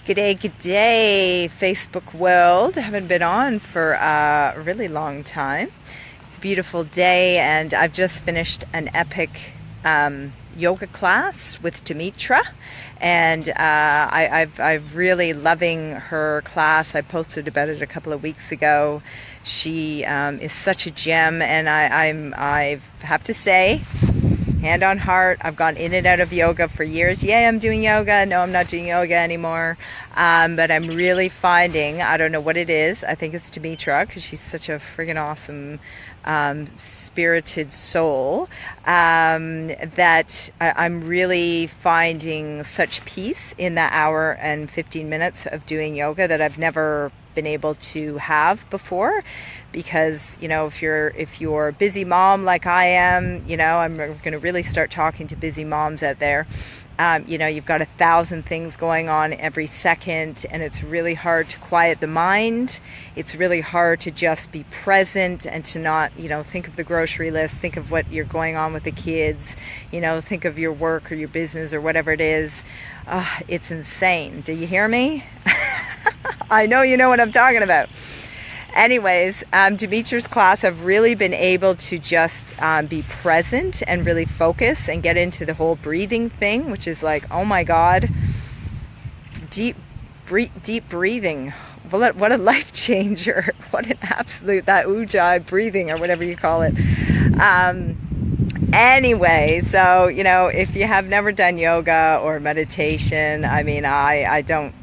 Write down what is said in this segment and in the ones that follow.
G'day, Facebook world. I haven't been on for a really long time. It's a beautiful day, and I've just finished an epic yoga class with Dimitra, and I've really loving her class. I posted about it a couple of weeks ago. She is such a gem, and I have to say, hand on heart, I've gone in and out of yoga for years. Yeah, I'm doing yoga. No, I'm not doing yoga anymore. But I'm really finding, I don't know what it is. I think it's Dimitra, because she's such a friggin' awesome, spirited soul, that I'm really finding such peace in that hour and 15 minutes of doing yoga that I've never been able to have before. Because, you know, if you're a busy mom like I am, you know, I'm going to really start talking to busy moms out there. You know, you've got 1,000 things going on every second, and it's really hard to quiet the mind. It's really hard to just be present and to not, you know, think of the grocery list, think of what you're going on with the kids, you know, think of your work or your business or whatever it is. It's insane. Do you hear me? I know you know what I'm talking about. Anyways, Dimitra's class, I've really been able to just be present and really focus and get into the whole breathing thing, which is like, oh my God, deep breathing. What a life changer. What an absolute, that ujjayi breathing or whatever you call it. Anyway, so, you know, if you have never done yoga or meditation, I mean, I don't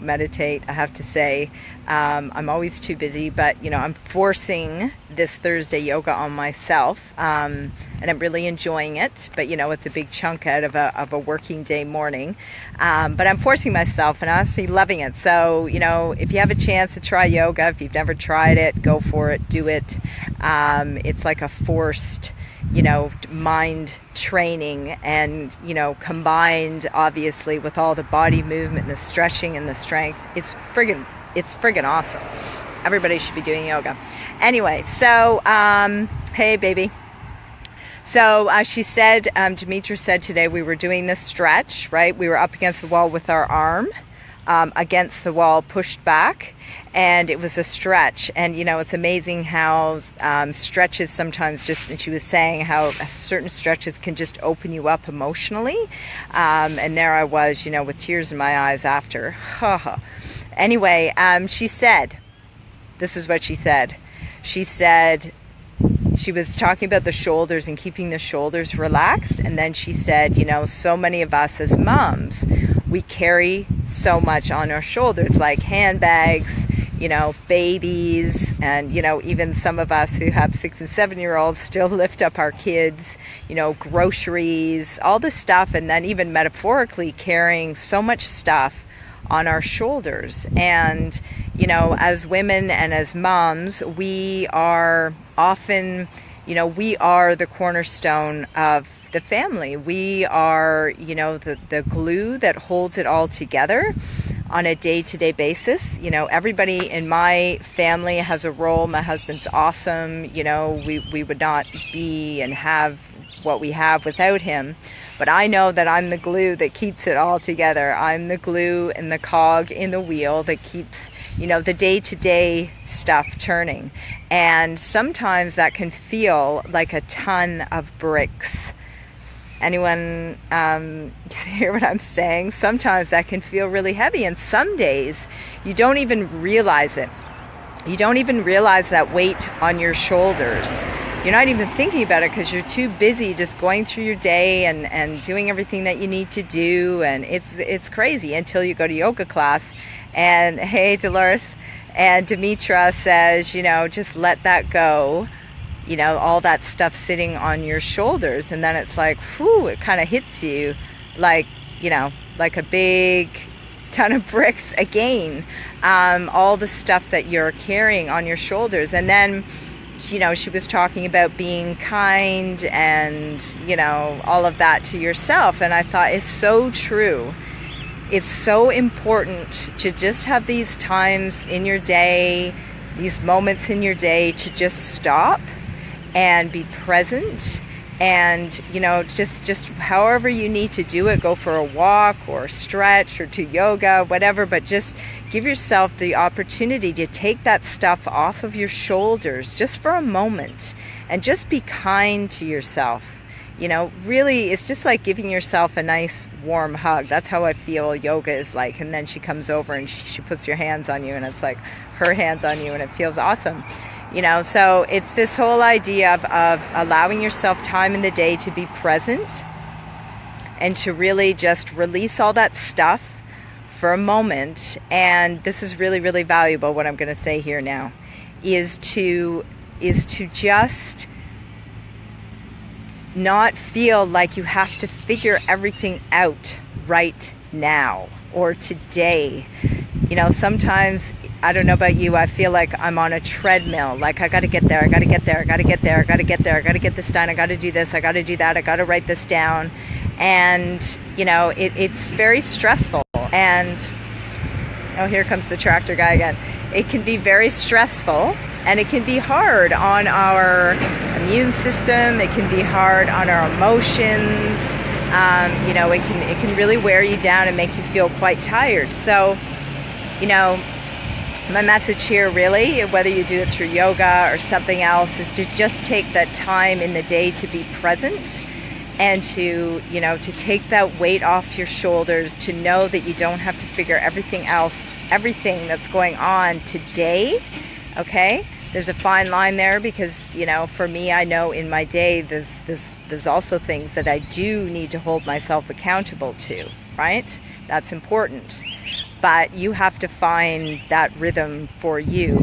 meditate, I have to say. I'm always too busy, but, you know, I'm forcing this Thursday yoga on myself, and I'm really enjoying it. But, you know, it's a big chunk out of a working day morning. But I'm forcing myself and honestly loving it. So, you know, if you have a chance to try yoga, if you've never tried it, go for it, do it. It's like a forced, you know, mind training, and, you know, combined obviously with all the body movement and the stretching and the strength. It's friggin' awesome. Everybody should be doing yoga. Anyway, so, hey baby. So she said, Dimitra said today we were doing this stretch, right? We were up against the wall with our arm against the wall, pushed back, and it was a stretch. And, you know, it's amazing how stretches sometimes just, and she was saying how certain stretches can just open you up emotionally. And there I was, you know, with tears in my eyes after. Anyway, she said, this is what she said. She said, she was talking about the shoulders and keeping the shoulders relaxed. And then she said, you know, so many of us as moms, we carry so much on our shoulders, like handbags, you know, babies, and, you know, even some of us who have 6 and 7-year-olds still lift up our kids, you know, groceries, all this stuff. And then even metaphorically carrying so much stuff on our shoulders. And, you know, as women and as moms, we are often, you know, we are the cornerstone of the family. We are, you know, the glue that holds it all together on a day-to-day basis. You know, everybody in my family has a role. My husband's awesome. You know, we would not be and have what we have without him. But I know that I'm the glue that keeps it all together. I'm the glue and the cog in the wheel that keeps, you know, the day-to-day stuff turning. And sometimes that can feel like a ton of bricks. Anyone hear what I'm saying? Sometimes that can feel really heavy, and some days you don't even realize it. You don't even realize that weight on your shoulders. You're not even thinking about it because you're too busy just going through your day and doing everything that you need to do. And it's crazy until you go to yoga class. And hey, Dolores, and Dimitra says, you know, just let that go. You know, all that stuff sitting on your shoulders. And then it's like, whew, it kind of hits you like, you know, like a big ton of bricks again. All the stuff that you're carrying on your shoulders. And then, you know, she was talking about being kind and, you know, all of that to yourself. And I thought, it's so true. It's so important to just have these times in your day, these moments in your day to just stop and be present And, you know, just however you need to do it, go for a walk or stretch or do yoga, whatever, but just give yourself the opportunity to take that stuff off of your shoulders just for a moment and just be kind to yourself. You know, really, it's just like giving yourself a nice warm hug. That's how I feel yoga is like. And then she comes over and she puts your hands on you, and it's like her hands on you, and it feels awesome. You know, so it's this whole idea of allowing yourself time in the day to be present and to really just release all that stuff for a moment. And this is really, really valuable, what I'm going to say here now, is to just not feel like you have to figure everything out right now or today. You know, sometimes, I don't know about you, I feel like I'm on a treadmill. Like, I got to get there, I got to get there, I got to get there, I got to get there, I got to get this done, I got to do this, I got to do that, I got to write this down. And, you know, it's very stressful. And, oh, here comes the tractor guy again. It can be very stressful, and it can be hard on our immune system. It can be hard on our emotions. You know, it can really wear you down and make you feel quite tired. So, you know, my message here really, whether you do it through yoga or something else, is to just take that time in the day to be present and to, you know, to take that weight off your shoulders, to know that you don't have to figure everything that's going on today. Okay? There's a fine line there because, you know, for me, I know in my day there's also things that I do need to hold myself accountable to, right? That's important. But you have to find that rhythm for you.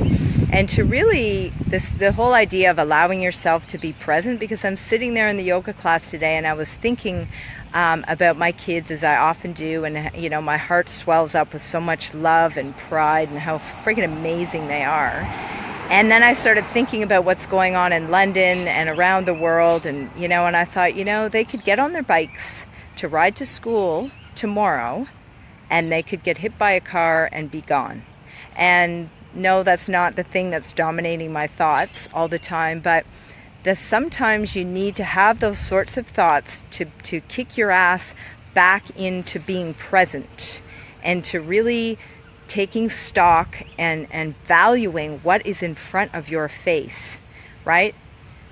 And to really, the whole idea of allowing yourself to be present, because I'm sitting there in the yoga class today and I was thinking about my kids, as I often do, and, you know, my heart swells up with so much love and pride and how friggin' amazing they are. And then I started thinking about what's going on in London and around the world, and, you know, and I thought, you know, they could get on their bikes to ride to school tomorrow, and they could get hit by a car and be gone. And no, that's not the thing that's dominating my thoughts all the time, but sometimes you need to have those sorts of thoughts to kick your ass back into being present and to really taking stock and valuing what is in front of your face, right?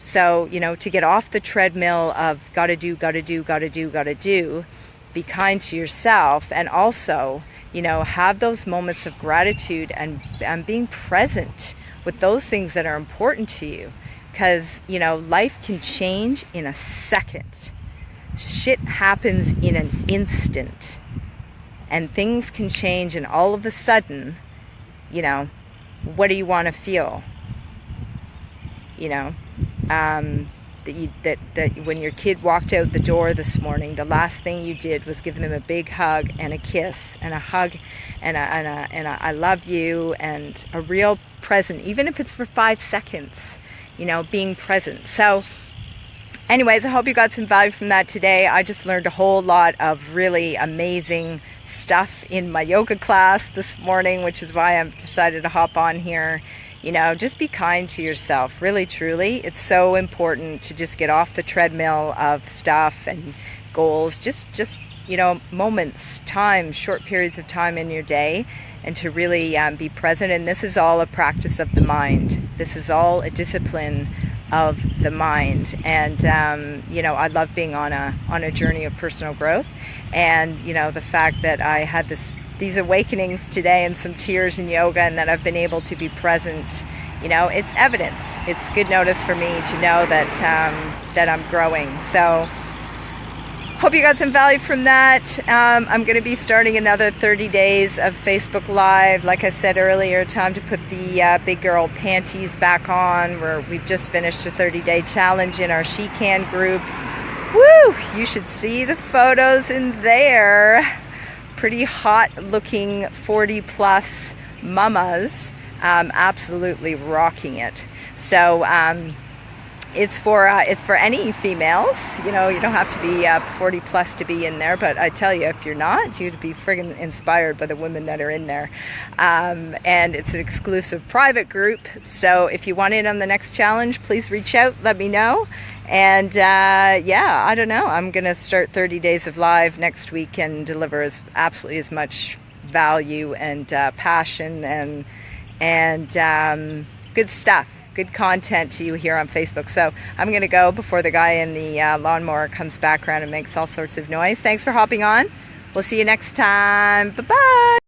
So, you know, to get off the treadmill of gotta do, be kind to yourself, and also, you know, have those moments of gratitude and being present with those things that are important to you. Because, you know, life can change in a second. Shit happens in an instant. And things can change, and all of a sudden, you know, what do you want to feel? You know, that when your kid walked out the door this morning, the last thing you did was give them a big hug and a kiss and a hug and a I love you and a real present, even if it's for 5 seconds, you know, being present. So anyways, I hope you got some value from that today. I just learned a whole lot of really amazing stuff in my yoga class this morning, which is why I've decided to hop on here. You know, just be kind to yourself, really, truly. It's so important to just get off the treadmill of stuff and goals, just you know, moments, time, short periods of time in your day, and to really be present. And this is all a practice of the mind. This is all a discipline of the mind. And you know, I love being on a journey of personal growth. And, you know, the fact that I had these awakenings today and some tears in yoga, and that I've been able to be present, you know, it's evidence. It's good notice for me to know that I'm growing. So hope you got some value from that. I'm going to be starting another 30 days of Facebook Live. Like I said earlier, time to put the big girl panties back on. We've just finished a 30-day challenge in our She Can group. Woo! You should see the photos in there. Pretty hot looking 40+ mamas, absolutely rocking it. So it's for any females. You know, you don't have to be 40+ to be in there, but I tell you, if you're not, you'd be friggin' inspired by the women that are in there. And it's an exclusive private group. So if you want in on the next challenge, please reach out, let me know. And yeah, I don't know. I'm going to start 30 Days of Live next week and deliver absolutely as much value and passion and good stuff, good content to you here on Facebook. So I'm going to go before the guy in the lawnmower comes back around and makes all sorts of noise. Thanks for hopping on. We'll see you next time. Bye-bye.